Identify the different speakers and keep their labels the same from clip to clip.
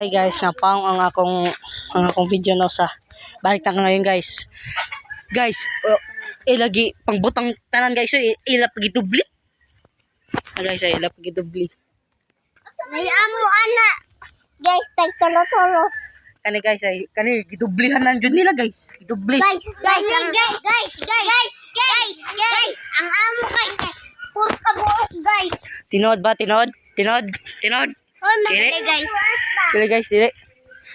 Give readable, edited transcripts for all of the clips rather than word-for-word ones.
Speaker 1: Hey guys, napang ang akong video no sa balik na ngayon guys. Guys, ilagi pangbutang tanan guys, ila pagidubli. Guys, ila pagidubli.
Speaker 2: May amo ana. Guys, tagtolo-tolo.
Speaker 1: Kani guys ay kani gidublihan nan jud nila guys. Gidubli.
Speaker 2: Guys, ang amo kay puro kabuok guys.
Speaker 1: Tinod ba tinod?
Speaker 2: Hoy, magali guys.
Speaker 1: Dili guys, dili.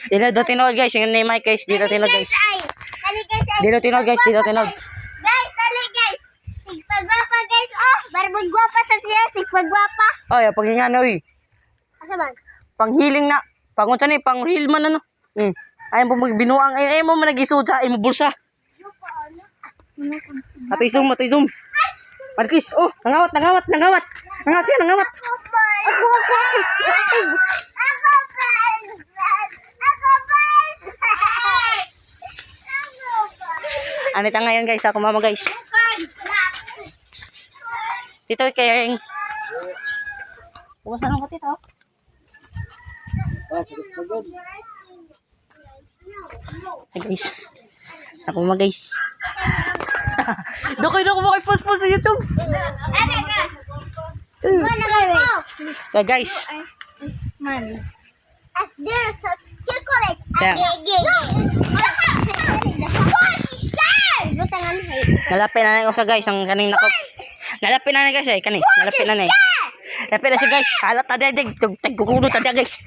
Speaker 1: Dili do tinod guys, yung ni Mike guys, dito tinod guys.
Speaker 2: Kali guys.
Speaker 1: Dito tinod guys, dito tinod.
Speaker 2: Guys, kali guys. Sigpagwapa guys. Oh, barbag gwapa sa siya, sigpagwapa.
Speaker 1: Oy, pagingano oy.
Speaker 2: Asa man?
Speaker 1: Panghiling na. Pangunsa ni panghil man ano. Ayun po magbinuang ay mo man nagisud sa imo bulsa. Atoy zoom. Markis, oh, nangawat. Nangawat siya. Anita ngayon guys, ako mama guys. Dito kay Kumusta nang ko tito? Hey guys. Ako mama guys. Dokoy mo kay post sa YouTube. Kaya guys.
Speaker 2: Man. As there's a chocolate.
Speaker 1: Yeah. Nalapit na na guys ang kaning nakop. Nalapit na guys ay kani. Nalapit na. Nalapit na si guys. Halat tadig tagkukulo tadig guys.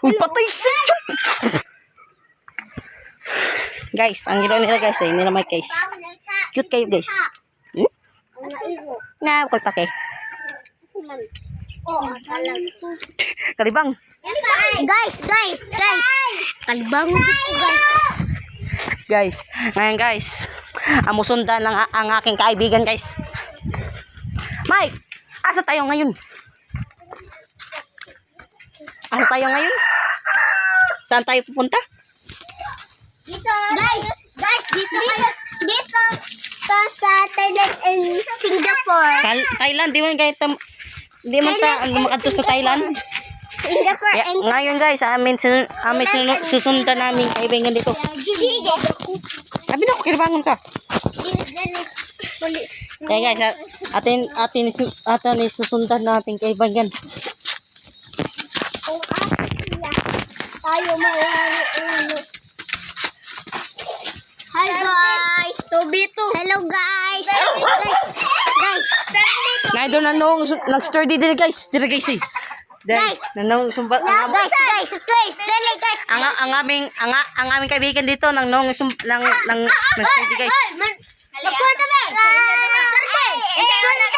Speaker 1: Uy patay si Chup. Guys, ang ginawa nila guys ay nila mic guys. Cute kayo guys. Na koy pake. Kalibang.
Speaker 2: Guys. Kalibang ko guys.
Speaker 1: Guys, ngayon guys, amusundan ang aking kaibigan guys. Mike, asa tayo ngayon? Saan tayo pupunta?
Speaker 2: Dito. Guys, dito. Sa Thailand and Singapore.
Speaker 1: Thailand, di man ta makadto sa Thailand.
Speaker 2: Singapore
Speaker 1: Yeah,
Speaker 2: and
Speaker 1: ngayon guys, amin susundan namin kaibigan dito.
Speaker 2: Sige.
Speaker 1: Sabi na, kiribangon ka. Kaya guys, atin susundan natin kaibigan.
Speaker 2: Kung tayo maulano. Hi guys, Hello guys.
Speaker 1: Na doon nanong nag-store dito guys. Dito guys eh.
Speaker 2: Guys.
Speaker 1: Nanong sumbat
Speaker 2: Guys.
Speaker 1: ang aming kaibigan dito nang nag-store guys.
Speaker 2: Magpunta ba? Sorte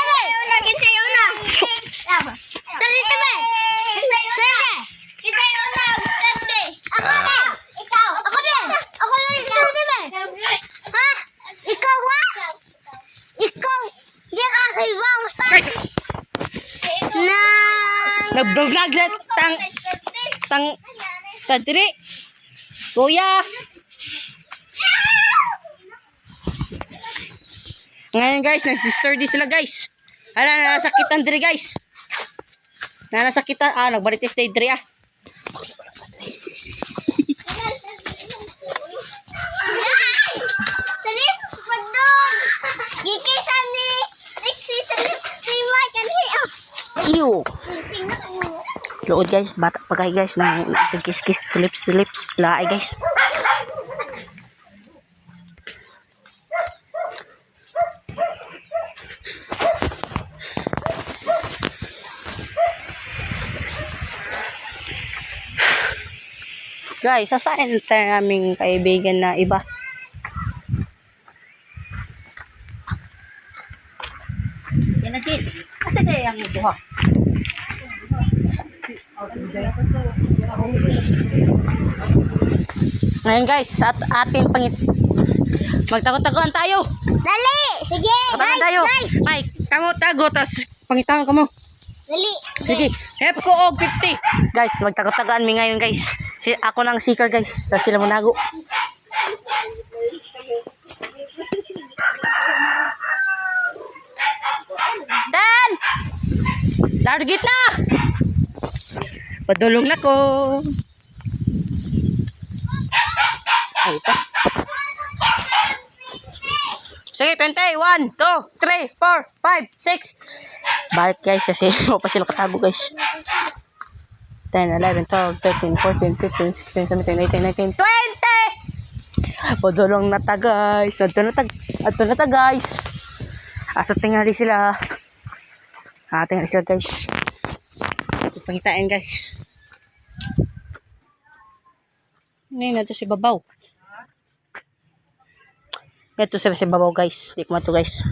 Speaker 2: ba? Lagin sa'yo na. Sorte ba? Sorte. Ikaw na, sorte. Ako ba? Ikaw. Ako din. Ako yung sorte ba? Ha? Ikaw ba? Ikaw. Di ka kaibang sorte.
Speaker 1: Nag-vlog tang tadiri. Kuya. Ngayon guys, nag-store di sila guys. Nasakitan diri guys. Nasakitan, nagbalik stay diri
Speaker 2: Salip, padong. Gikisan ni Rexy salip. Si Mike and he.
Speaker 1: Iyo. Lood guys, bata pa kayo guys nang kiss tulips. Laay guys. Guys, sasaan tayo naming kaibigan na iba? Yan na, Jin. Kasi tayo ang buha. Ngayon guys, atin magtago-tagoan tayo.
Speaker 2: Dali. Sige.
Speaker 1: Tagoan tayo. Mike, kamo tago, tas pangitangan ka mo.
Speaker 2: Dali.
Speaker 1: Sige, hep ko og 50. Guys, magtago-tagoan mi ngayon guys. Ako nang seeker guys, tas sila munago. Dan! Largit na! Padulong na ko. Ay, ito. Sige, 20. 1, 2, 3, 4, 5, 6. Balik guys kasi o pa sila katago guys. 10, 11, 12, 13, 14, 15, 16, 17, 18, 19, 20! Padulong na ta guys. Ato na ta guys. Asa tingali sila. Tingali sila guys. Pangitain guys. Ano na to si babaw. Ito sila si babaw guys. Di ko mato guys.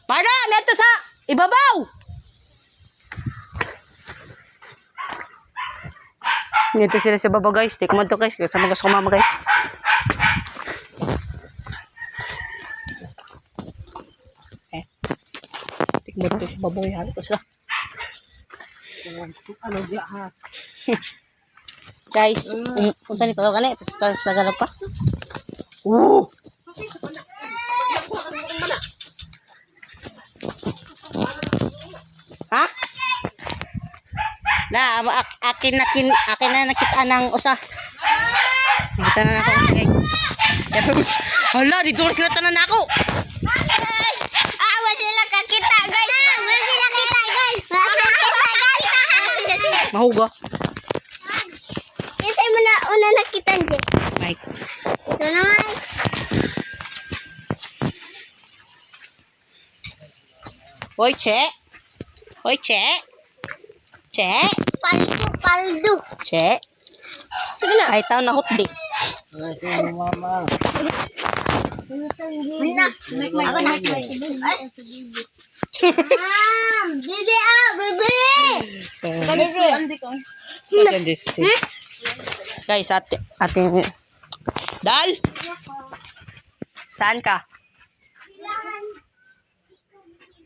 Speaker 1: Marda! Neto sa ibabaw! Neto sila si babaw guys. Di ko mato guys. Kasama ko sa mama guys. Di ko mato si babaw. Halito sila. Ano di ahas? Guys, kung saan ito ka na, tapos nagalap pa. Ha? Akin na nakita ng usa. Nakita na ako usa guys. Tapos, hala, dito na sila tanan ako.
Speaker 2: Wala sila kakita guys. Wala sila kita guys.
Speaker 1: Mahuga.
Speaker 2: Kasi mo na una nakita dyan.
Speaker 1: Mike.
Speaker 2: Ito naman.
Speaker 1: Hoy, Che. Hoy, Che. Che.
Speaker 2: Paldo.
Speaker 1: Che.
Speaker 2: Sige na.
Speaker 1: Ay, tao na hotdi.
Speaker 2: Mama. Ako na. Bibi Bibi.
Speaker 1: Guys, ating Dal. Saan ka?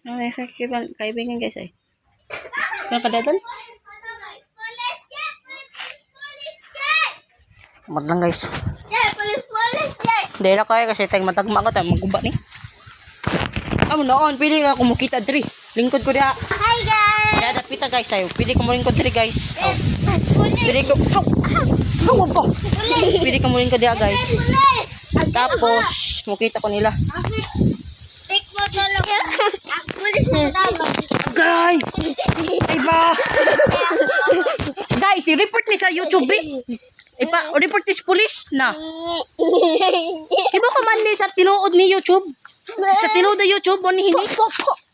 Speaker 1: Ay, sa kaibigan guys ay. Ano ka dadal? Matlang guys.
Speaker 2: Police.
Speaker 1: Dahil na kaya kasi tayong matagma ko tayo maguba ni. Amo noon, pili nga kumukita diri. Lingkod ko diha.
Speaker 2: Hi guys.
Speaker 1: Kaya dapita guys tayo. Pili ko mo lingkod diri guys. Pili ko. Hawa pa. Pili ko mo lingkod diha guys. Tapos, mukita ko nila.
Speaker 2: Take mo talaga. Police na tama.
Speaker 1: Agay! Ay ba? Guys, i-report ni sa YouTube eh. Report ni sa police na. Iba ko man ni sa tinuod ni YouTube. Sa tinuod ni YouTube, mo ni hini.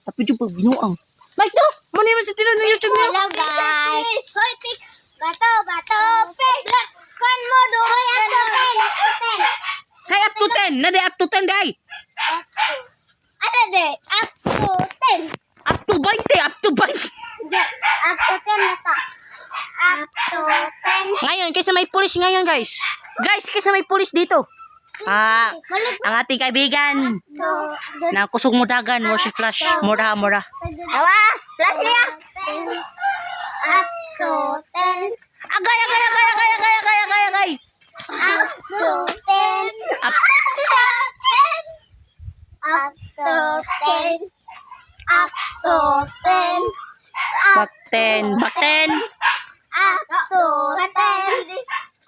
Speaker 1: Tapi dyan pag binuang. Mike daw! Mo ni sa tinuod ni YouTube
Speaker 2: Hello
Speaker 1: niya.
Speaker 2: guys. Hoy, pick. Bato, pick. Kan mo do. Hoy, up to 10.
Speaker 1: Hay, up to 10. Na day, up to 10 day.
Speaker 2: Ano de? Up to 10.
Speaker 1: Up to 20. Up to 20.
Speaker 2: Up to 10 na ta. Up to 10.
Speaker 1: Ngayon, kaysa may police ngayon guys. Guys, kaysa may police dito. Ang ating kaibigan. Na kusog mo dagan. Mo si Flash. Mura.
Speaker 2: Awa, flash niya. Up to 10.
Speaker 1: Agay.
Speaker 2: Up to 10.
Speaker 1: Up.
Speaker 2: Up to 10. Up to 10.
Speaker 1: Back 10.
Speaker 2: Up to 10.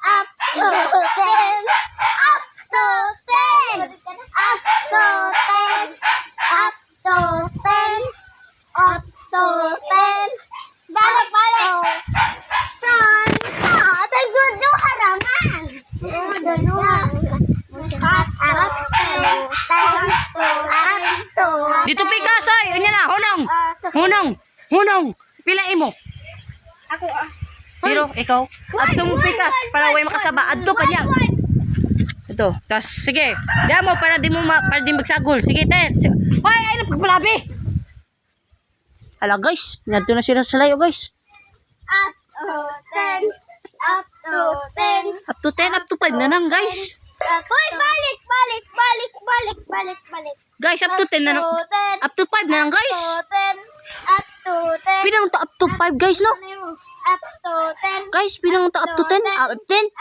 Speaker 2: Up to 10. Up to 10. Up to 10. Up to 10. Up to 10. Up to 10. Balik. Tagudo haraman.
Speaker 1: Dito pikasay. Anya na. Hunong. Pilain mo.
Speaker 2: Ako
Speaker 1: Zero. Ikaw. Adto mo pikas. Para way makasaba. Adto pa niya. Ito. Tas sige. Diyan mo para di magsagol. Sige, ten. Hoy, ay na pagpalabi. Hala guys. Nandito na sila sa layo guys.
Speaker 2: Up to 10. Up to 10.
Speaker 1: Up to 10. Up to 5 na lang guys.
Speaker 2: Hoy, balik.
Speaker 1: Guys, up to 10 na lang. Up to 5 na lang guys.
Speaker 2: Up to 10.
Speaker 1: Pinang to up to 5 guys no.
Speaker 2: Up to 10.
Speaker 1: Guys, pinang to up to 10. 10. 5.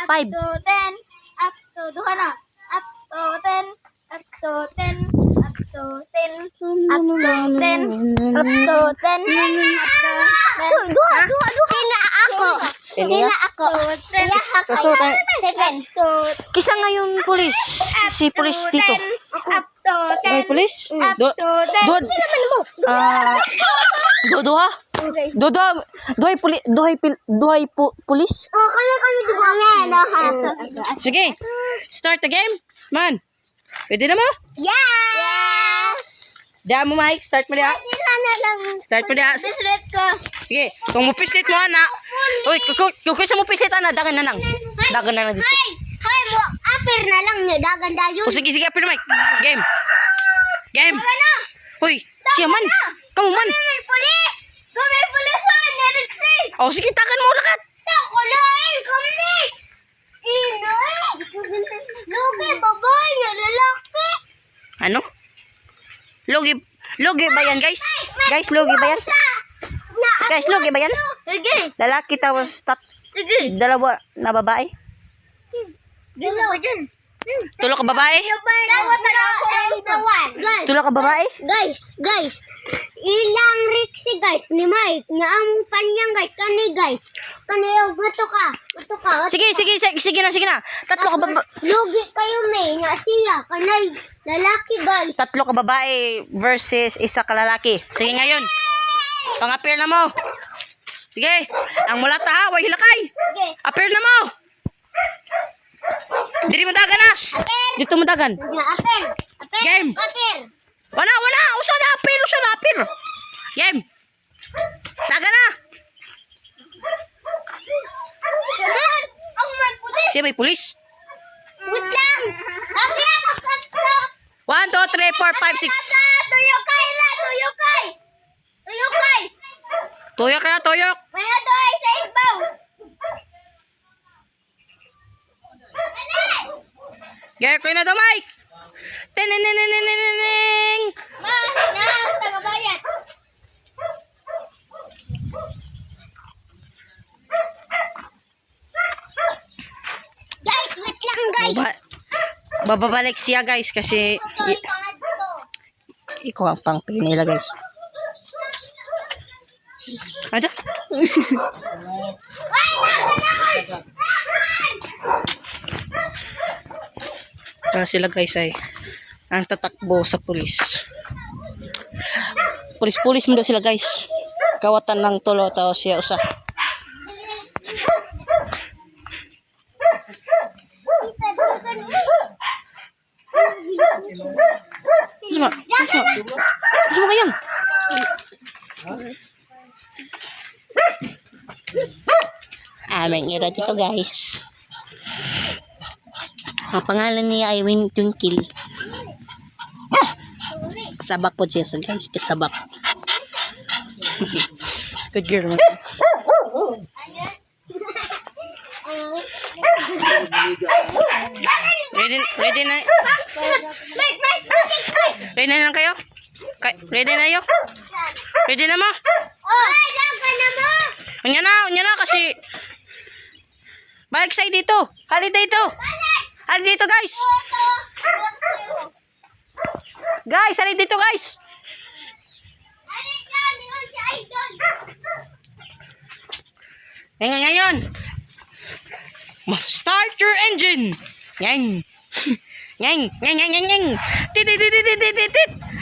Speaker 2: Up to 10. Up to duha na. Up to 10. Up to 10. Up to 10. Up to 10. Up to 10. Dua. Tina ako.
Speaker 1: Tina
Speaker 2: ako.
Speaker 1: Kaso,
Speaker 2: Seven.
Speaker 1: kisa ngayon pulis. Si pulis dito.
Speaker 2: Up to
Speaker 1: Ay, pulis? Do, duha? Duhay pulis?
Speaker 2: Oh, kami dua.
Speaker 1: Sige, start the game. Man, pwede na mo?
Speaker 2: Yes!
Speaker 1: Diyan mo, Mike. Start mo diya.
Speaker 2: Sila na lang.
Speaker 1: Start mo diya.
Speaker 2: Bislet ko.
Speaker 1: Sige, kung mo pislit mo, ana. Uy, kung mo pislit, ana, dagan na lang. Dagan na lang dito.
Speaker 2: Hay mo, apir na lang nyo. Dagan dayon.
Speaker 1: O sige, apir na, Mike. Game. Game.
Speaker 2: Ano?
Speaker 1: Uy, siya man. Kamu man.
Speaker 2: May pulis! May pulis sa Nerixi!
Speaker 1: O sige, tagan mo, lakat.
Speaker 2: Takulain kami! Inoy! Lugi, babae, lalaki!
Speaker 1: Ano? Logi ba yan, guys? Guys, logi ba yan? Guys, logi ba yan?
Speaker 2: Sige!
Speaker 1: Lalaki tapos
Speaker 2: Sige!
Speaker 1: dalawa na babae?
Speaker 2: Dalawa dyan!
Speaker 1: Tulo ka babae? Tulo ka babae?
Speaker 2: Guys, ilang Rixi guys, ni Mike, nga ang kanyang guys, guys, kaniyo, gusto ka.
Speaker 1: Sige na. Tatlo ka babae.
Speaker 2: Lugi kayo may, nga siya, kanay, lalaki guys.
Speaker 1: Tatlo ka babae versus isa ka lalaki. Sige ngayon. Pang-appear na mo. Sige. Ang mulata ha, way hilakay.
Speaker 2: Sige.
Speaker 1: Appear na mo. Diri mo dagan na. Dito mo dagan.
Speaker 2: Apel.
Speaker 1: Game. Wala. Usa na appear. Game. Dagan na.
Speaker 2: Ang may pulis.
Speaker 1: Siya may pulis.
Speaker 2: Wait lang. Agya, makakasta.
Speaker 1: 1, 2, 3, 4, 5, 6.
Speaker 2: Tuyokay.
Speaker 1: Tuyok na, tuyok.
Speaker 2: May adoy sa ibaw.
Speaker 1: Gaya ko na to, Mike. Tinininininining.
Speaker 2: Tagabayan. Guys, wait lang guys.
Speaker 1: Bababalik siya, guys, kasi ikaw ang pang pinila, guys. Aja. Sila, guys, ay ang tatakbo sa pulis. Pulis mo daw sila, guys. Kawatan ng tulo tao siya usa. Ano kayang? Aming ira dito, guys. Ang pangalan niya ay Win Twinkle. Sabak po siya, guys. Kasabak. Good girl. Ready na? Ready na lang kayo? Ready na kayo? Ready na mo? Unya na kasi balik sa'yo dito. Halid dito. Halid dito, guys. Guys, halid dito, guys. Ngayon. Start your engine. Yang. Tit.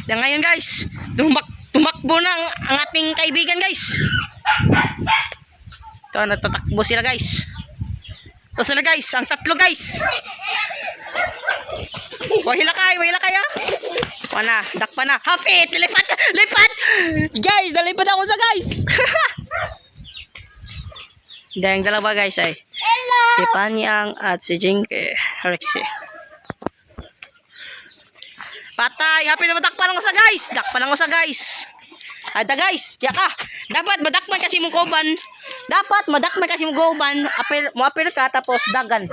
Speaker 1: Dan ngayon, guys, tumakbo na ang ating kaibigan, guys. Ito, natatakbo sila, guys. Ito sila, guys. Ang tatlo, guys. Wahila kaya. Wana, dakpa na. Hapit, lipat. Guys, nalipat ako sa guys. Dahil dalawa, guys, ay
Speaker 2: Hello.
Speaker 1: si Panyang at si Jinke Rexy. Patay, hapit na madakpan ako sa guys. Ada, guys, kaya ka. Dapat madakpan kasi mong koban. Apil ka tapos dagan.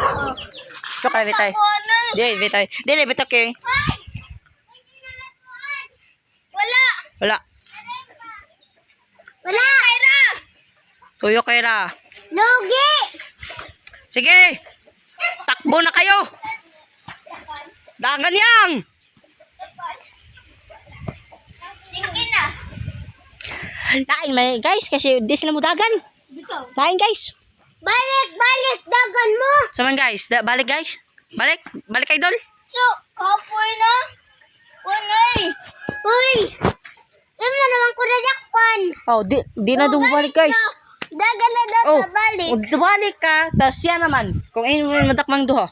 Speaker 1: Tsaka vitay. Vitay. Dili bitaw kay. Wala.
Speaker 2: Kaira.
Speaker 1: Tuyo kay ra.
Speaker 2: Logi.
Speaker 1: Sige. Takbo na kayo. Dagan yang.
Speaker 2: Tingin na.
Speaker 1: Lain may guys kasi di sila mudagan.
Speaker 2: Bitaw.
Speaker 1: Lain guys.
Speaker 2: Balik, dagan mo.
Speaker 1: Saman guys, balik guys. Balik idol.
Speaker 2: So, kapoy na. Unay. Uy. Ano naman ko na jakpan.
Speaker 1: Oh, di na balik guys.
Speaker 2: Dagan na daw
Speaker 1: Oh,
Speaker 2: balik.
Speaker 1: balik ka, tas siya naman. Kung ayun mo madakmang duha.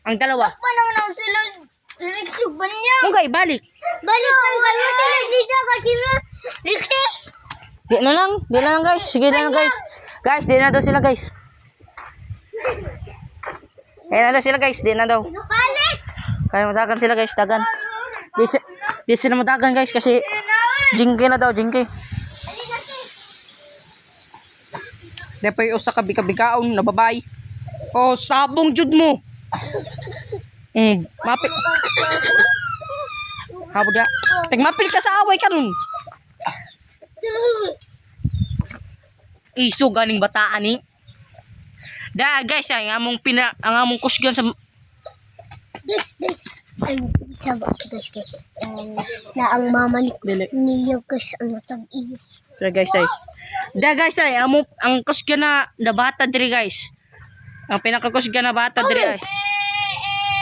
Speaker 1: Ang dalawa.
Speaker 2: Paano nang sila nagsuban niya?
Speaker 1: Okay, balik.
Speaker 2: Balik ang gano'n sila dito kasi na. Riksi.
Speaker 1: Di na lang guys. Sige na lang guys. Guys, di na daw sila guys. Kaya na daw sila guys, di na daw.
Speaker 2: Balik.
Speaker 1: Kaya matagan sila guys, tagan. Di sila matagan guys kasi jingke na daw, jingke. Di pa yung usa kabika-bikaon na babay. Oh, sabong jud mo. Mapil. Habod ya. Mapil ka sa away karon. Iso ganing bataan ni. Da guys, ang among kusgan sa
Speaker 2: This. Sabi guys na ang mama niyo guys ang tag-iyo.
Speaker 1: Pero guys ay. Da guys ay ang kusgan na bata diri guys. Ang pinakakusgan na bata diri ay.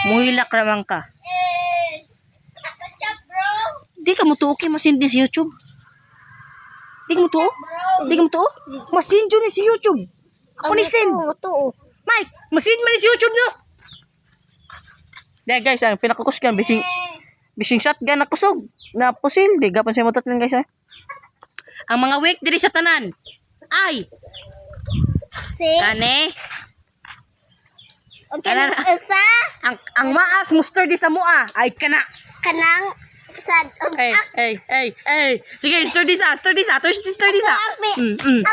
Speaker 1: Muhilak ramang ka.
Speaker 2: What's up, bro?
Speaker 1: Di ka mo tuo kay masindi sa YouTube. Di ka mo tuo? Di ka mo tuo? Masinjo ni si YouTube. Ako ni send.
Speaker 2: Ito.
Speaker 1: Mike, masin man ni si YouTube no. Da guys, ang pinakakusgan bising shotgun na kusog. Na pusil, di gapan sa motot lang guys ay. Ang mga weak diri sa tanan. Ay,
Speaker 2: Si.
Speaker 1: kane.
Speaker 2: Okay na isa.
Speaker 1: Ang maas muster di sa mua ay kana.
Speaker 2: Kanang sad.
Speaker 1: Hey. Sige, sturdy sa.
Speaker 2: Ako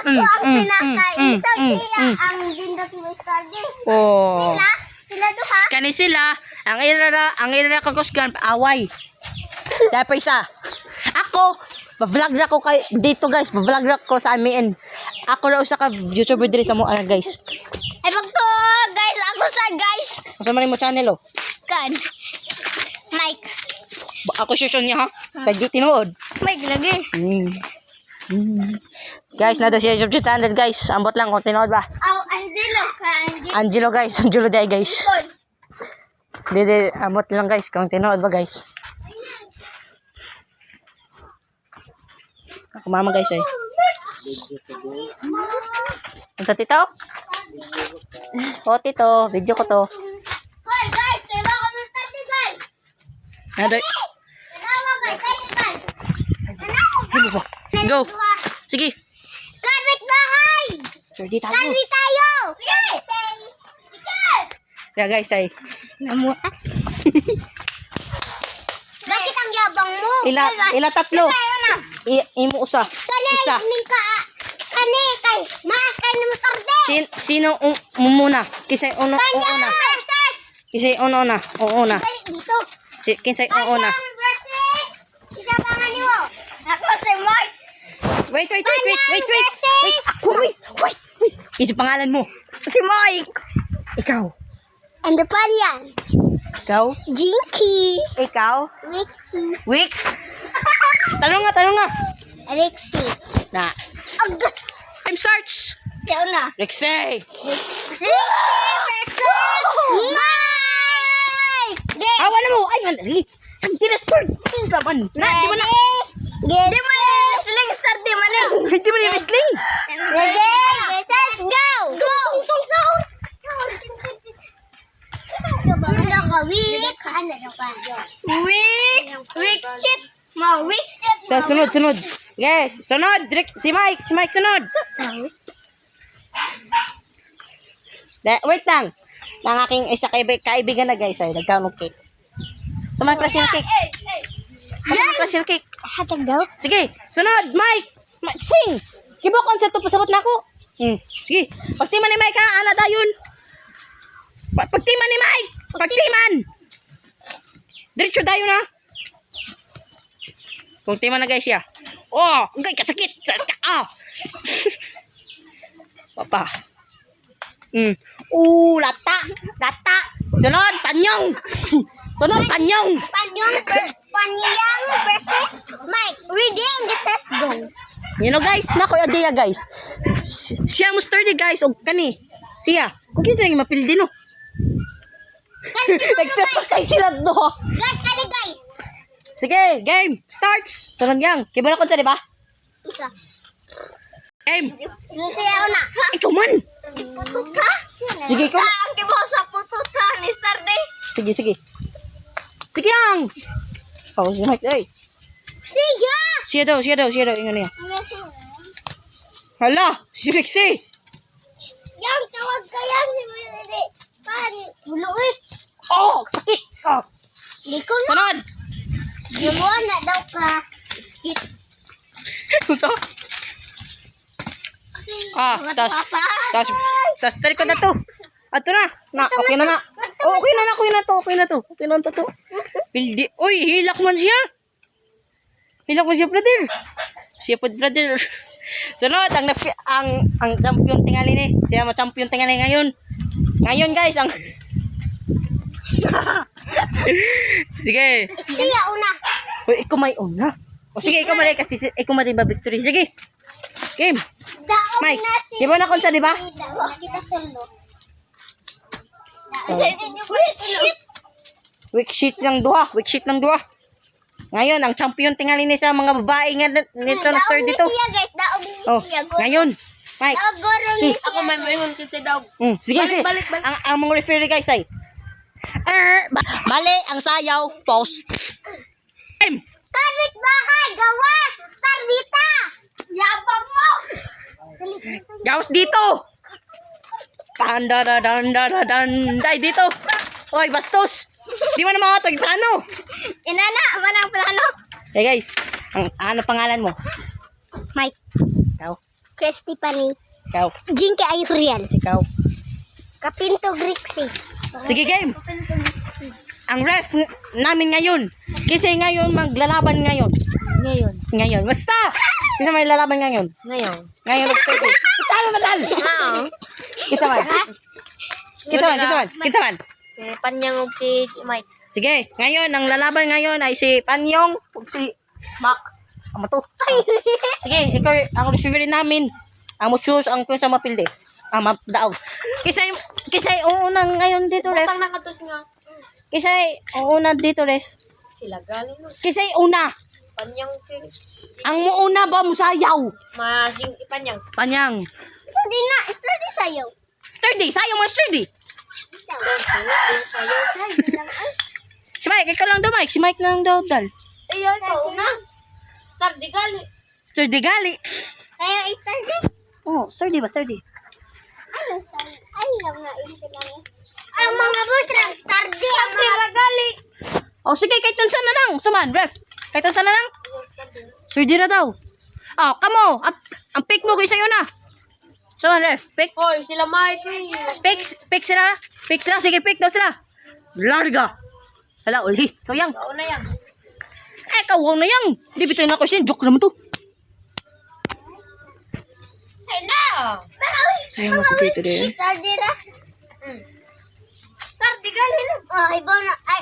Speaker 2: ang pinakaisa siya ang dindot mo study.
Speaker 1: Oh.
Speaker 2: Sila duha.
Speaker 1: Kani sila, ang ilala kakusgan away. Dapat isa. Ako, ba-vlog na ko kay dito guys, ba-vlog na ko sa amin. Ako na usa ka YouTuber diri sa mua guys.
Speaker 2: Ay pagto guys, ako sa guys.
Speaker 1: Usa man mo channel oh.
Speaker 2: Kan. Mike.
Speaker 1: Ako sure niya ha. Kay di tinuod.
Speaker 2: Mike lagi.
Speaker 1: Guys, nado siya YouTube channel guys. Ambot lang kung tinuod ba.
Speaker 2: Aw, Angelo ka.
Speaker 1: Angelo guys, Angelo day guys. Dede ambot lang guys kung tinuod ba guys. Ako mama guys ay. Unsa tito? Oh tito, video ko to.
Speaker 2: Hoy guys, tira kami study guys.
Speaker 1: Nado.
Speaker 2: Guys.
Speaker 1: Go. Sige.
Speaker 2: Kapit bahay.
Speaker 1: Ready tayo.
Speaker 2: Kami tayo. Sige.
Speaker 1: Yeah guys ay.
Speaker 2: Bakit ang yabang mo?
Speaker 1: Ila tatlo.
Speaker 2: Tayo na.
Speaker 1: Imo usa.
Speaker 2: Kani,
Speaker 1: Isa.
Speaker 2: kani, kay, maas kay ni Mutorde.
Speaker 1: Sino muna? Kisay una.
Speaker 2: Versus.
Speaker 1: Kisay una. Una.
Speaker 2: Dali dito.
Speaker 1: Kisay una.
Speaker 2: Kanyang versus. Isa pa nga niyo. Ako si Mark.
Speaker 1: Wait.
Speaker 2: Versus.
Speaker 1: Ako, wait. Ito pangalan mo.
Speaker 2: Si Mike.
Speaker 1: Ikaw.
Speaker 2: And the pan yan.
Speaker 1: Ikaw.
Speaker 2: Jinky.
Speaker 1: Ikaw.
Speaker 2: Rixie.
Speaker 1: Wix. Tanong nga.
Speaker 2: Rixie.
Speaker 1: Na. Time search.
Speaker 2: Siya una.
Speaker 1: Rexay.
Speaker 2: Rixie versus Mike. Game.
Speaker 1: Awa na mo. Ay, mandali. Sampai na sport. Di ba man? Di ba na?
Speaker 2: Game. Di man wrestling start di man eh.
Speaker 1: Hindi mo na wrestling.
Speaker 2: Ready? Set, go! Go! Itong sound! Wala ka, weak. Weak chip. Weak chip.
Speaker 1: Sa sunod. Yes, sunod. Si Mike sunod. Wait lang. Ang aking isa kaibigan na guys ay nagkaroon ng cake. Sumang klase ng cake. Sumang klase ng cake.
Speaker 2: Hatag daw?
Speaker 1: Sige, sunod, Mike. Sing. Kibo concert to pasabot na ako. Sige. Pagtiman ni Mike ha, ana dayon. Pagtiman ni Mike. Pagtiman. Diretso dayon ha. Pagtiman na guys ya. Oh, ngay kasakit. Papa. Lata. Sunod, panyong.
Speaker 2: Panyang versus Mike. Ready and get set, go.
Speaker 1: You know guys, nako idea guys. Siya mo sturdy guys og kani. Siya, kung kita nga mapildi no. Nagtatakay sila no.
Speaker 2: Guys, kani guys.
Speaker 1: Sige, game starts. Sarang yang. Kiba na ko sa di ba?
Speaker 2: Isa.
Speaker 1: Game.
Speaker 2: Yung siya una.
Speaker 1: Ikaw man.
Speaker 2: Putut ha?
Speaker 1: Sige ko.
Speaker 2: Ang kibo sa putut ha, Mr. Day.
Speaker 1: Sige, sige. Sige yang. Oh, si Mike ay.
Speaker 2: Siya!
Speaker 1: Siya daw. Ingon niya. Hala, si Rexy.
Speaker 2: Yang tawag ka yan si Mr. Pan. Buluit.
Speaker 1: Oh, sakit. Oh.
Speaker 2: Hindi ko na.
Speaker 1: Sunod.
Speaker 2: Gibuan na daw ka.
Speaker 1: Unsa? Ah, tas talikod na to. Ato na. Okay na. Oh, okay na to. Pildi. Uy, hilak man siya. Brother. Siya po, brother. Sunod, ang champion tingali ni. Siya mo champion tingali ngayon. Ngayon, guys, ang sige.
Speaker 2: Siya una.
Speaker 1: Uy, ikaw may una. O sige, ikaw mali kasi ikaw mali ba victory. Sige. Game.
Speaker 2: Daog
Speaker 1: Mike,
Speaker 2: na si...
Speaker 1: di ba na konsa, di ba?
Speaker 2: Kita tulo.
Speaker 1: Weak sheet ng duha. Ngayon, ang champion tingali ni sa mga babae nga nito na star dito.
Speaker 2: Siya guys, daog ni
Speaker 1: Oh,
Speaker 2: siya.
Speaker 1: ngayon. Mike.
Speaker 2: Daog goro ni
Speaker 1: Sige.
Speaker 2: siya.
Speaker 3: may maingon kin sa dog.
Speaker 1: Sige, sige. Ang mga referee guys ay mali ang sayaw. Post. Game.
Speaker 2: Kapit bahay, gawas, tardita. Yabang mo.
Speaker 1: Gawas dito. Dai dito. Oy, bastos. Di mo na mga ito, plano.
Speaker 2: Inana, man ang plano.
Speaker 1: Hey guys, ano pangalan mo?
Speaker 2: Mike,
Speaker 1: Ikaw.
Speaker 2: Christy Pani,
Speaker 1: Ikaw.
Speaker 2: Jinky Ayuriel,
Speaker 1: Ikaw.
Speaker 2: Kapinto Grixie.
Speaker 1: Sige game. Ang ref namin ngayon. Kasi ngayon maglalaban ngayon. Ngayon. Basta. Kasi may lalaban ngayon. Ngayon nag-start. Talo madal. Kita man.
Speaker 3: Si Panyang og si Mike.
Speaker 1: Sige, ngayon ang lalaban ngayon ay si Panyong ug si Mac. Amo to. Sige, ikaw ang referee namin. Ang mo choose ang kung sa mapilde. Mapdaog. Kisay unang ngayon dito ref.
Speaker 3: Utang nakatos nga.
Speaker 1: Kisay una dito ref.
Speaker 3: Sila galing no.
Speaker 1: Kisay una.
Speaker 3: Panyang si
Speaker 1: Ang muuna ba musayaw?
Speaker 3: Masing Panyang.
Speaker 1: Panyang.
Speaker 2: Study sa'yo.
Speaker 1: Sturdy, sayo mo sturdy. Si Mike, ikaw lang daw Mike. Si Mike lang daw dal.
Speaker 2: Ayun, una.
Speaker 3: Start di gali.
Speaker 1: Sturdy gali.
Speaker 2: Kaya study.
Speaker 1: Oh, sturdy ba? Sturdy.
Speaker 2: Alam na ito lang. Ang mga butrang study. Ang mga
Speaker 3: gali.
Speaker 1: Oh, sige, kahit tunsa na lang. Suman, ref. Kahit tunsa na lang. Sturdy na daw. Oh, kamo. Ang pick mo kayo sa'yo na. Suman, ref. Pick.
Speaker 3: Hoy, sila Mike.
Speaker 1: Pick sila. Sige, pick daw sila. Larga. Hala, uli. Ikaw yang.
Speaker 3: Kauna yan.
Speaker 1: Kawang na yang. Di bitoy na ko siya. Joke naman to.
Speaker 3: Ay na.
Speaker 1: Sayang mo sa dito din.
Speaker 2: study ra. Study gali. Oh, iba na. Ay,